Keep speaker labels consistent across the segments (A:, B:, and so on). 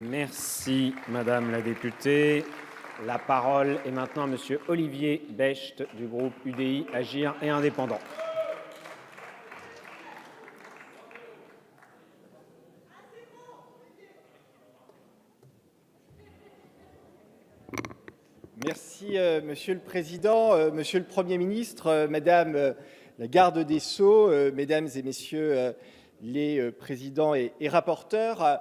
A: Merci, Madame la députée. La parole est maintenant à Monsieur Olivier Becht du groupe UDI, Agir et Indépendants.
B: Merci, Monsieur le Président, Monsieur le Premier ministre, Madame la Garde des Sceaux, Mesdames et Messieurs les présidents et rapporteurs.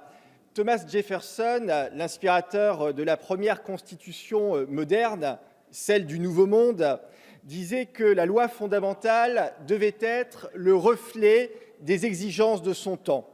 B: Thomas Jefferson, l'inspirateur de la première constitution moderne, celle du Nouveau Monde, disait que la loi fondamentale devait être le reflet des exigences de son temps.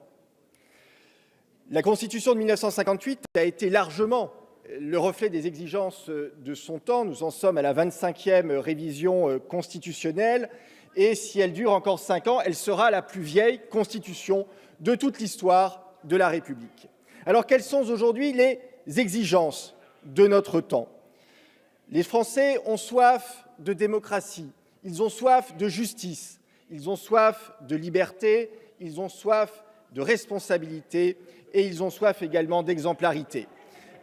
B: La Constitution de 1958 a été largement le reflet des exigences de son temps. Nous en sommes à la 25e révision constitutionnelle et si elle dure encore 5 ans, elle sera la plus vieille constitution de toute l'histoire de la République. Alors, quelles sont aujourd'hui les exigences de notre temps? Les Français ont soif de démocratie, ils ont soif de justice, ils ont soif de liberté, ils ont soif de responsabilité et ils ont soif également d'exemplarité.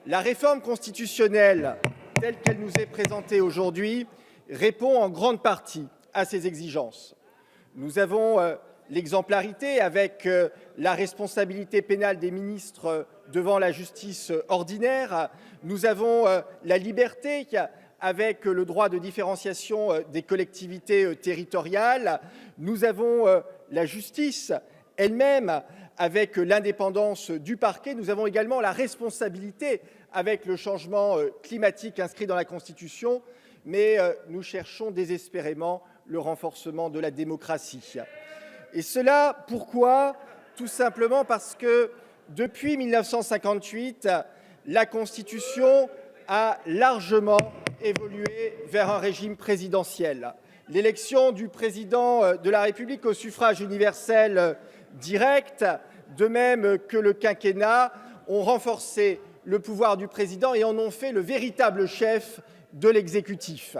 B: La réforme constitutionnelle, telle qu'elle nous est présentée aujourd'hui, répond en grande partie à ces exigences. Nous avons l'exemplarité avec la responsabilité pénale des ministres devant la justice ordinaire. Nous avons la liberté avec le droit de différenciation des collectivités territoriales. Nous avons la justice elle-même avec l'indépendance du parquet. Nous avons également la responsabilité avec le changement climatique inscrit dans la Constitution, mais nous cherchons désespérément le renforcement de la démocratie. Et cela, pourquoi? Tout simplement parce que depuis 1958, la Constitution a largement évolué vers un régime présidentiel. L'élection du président de la République au suffrage universel direct, de même que le quinquennat, ont renforcé le pouvoir du président et en ont fait le véritable chef de l'exécutif.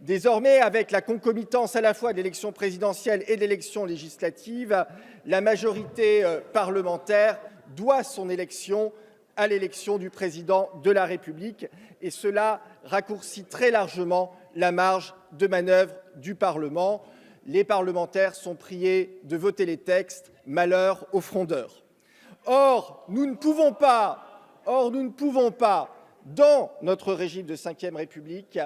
B: Désormais, avec la concomitance à la fois de l'élection présidentielle et de l'élection législative, la majorité parlementaire doit son élection à l'élection du président de la République et cela raccourcit très largement la marge de manœuvre du Parlement. Les parlementaires sont priés de voter les textes, malheur aux frondeurs. Or, nous ne pouvons pas, dans notre régime de Ve République,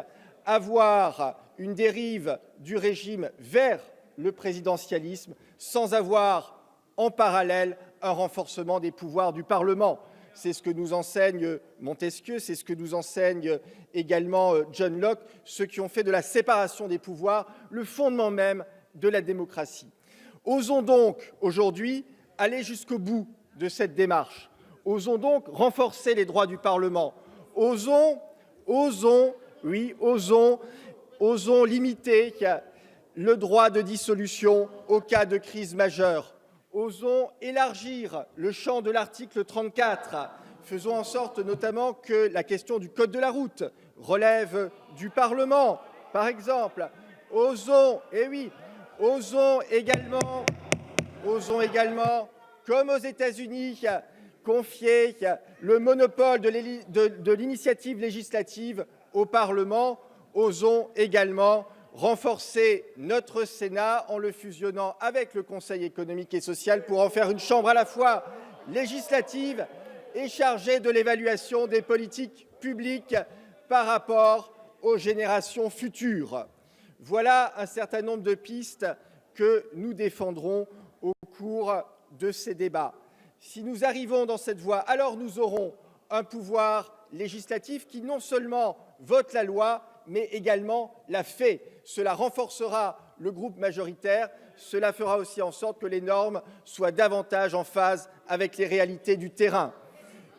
B: avoir une dérive du régime vers le présidentialisme sans avoir en parallèle un renforcement des pouvoirs du Parlement. C'est ce que nous enseigne Montesquieu, c'est ce que nous enseigne également John Locke, ceux qui ont fait de la séparation des pouvoirs le fondement même de la démocratie. Osons donc aujourd'hui aller jusqu'au bout de cette démarche. Osons donc renforcer les droits du Parlement. Osons limiter le droit de dissolution au cas de crise majeure. Osons élargir le champ de l'article 34. Faisons en sorte notamment que la question du code de la route relève du Parlement, par exemple. Osons également, comme aux États-Unis, confier le monopole de l'initiative législative au Parlement. Osons également renforcer notre Sénat en le fusionnant avec le Conseil économique et social pour en faire une chambre à la fois législative et chargée de l'évaluation des politiques publiques par rapport aux générations futures. Voilà un certain nombre de pistes que nous défendrons au cours de ces débats. Si nous arrivons dans cette voie, alors nous aurons un pouvoir législatif qui non seulement vote la loi, mais également la fait. Cela renforcera le groupe majoritaire, cela fera aussi en sorte que les normes soient davantage en phase avec les réalités du terrain.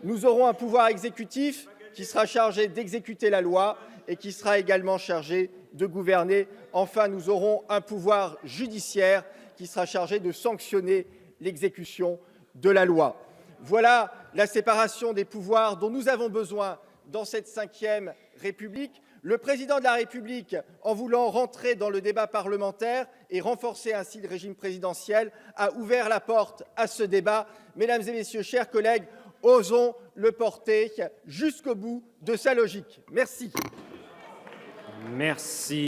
B: Nous aurons un pouvoir exécutif qui sera chargé d'exécuter la loi et qui sera également chargé de gouverner. Enfin, nous aurons un pouvoir judiciaire qui sera chargé de sanctionner l'exécution de la loi. Voilà la séparation des pouvoirs dont nous avons besoin dans cette Ve République. Le président de la République, en voulant rentrer dans le débat parlementaire et renforcer ainsi le régime présidentiel, a ouvert la porte à ce débat. Mesdames et messieurs, chers collègues, osons le porter jusqu'au bout de sa logique. Merci.
A: Merci.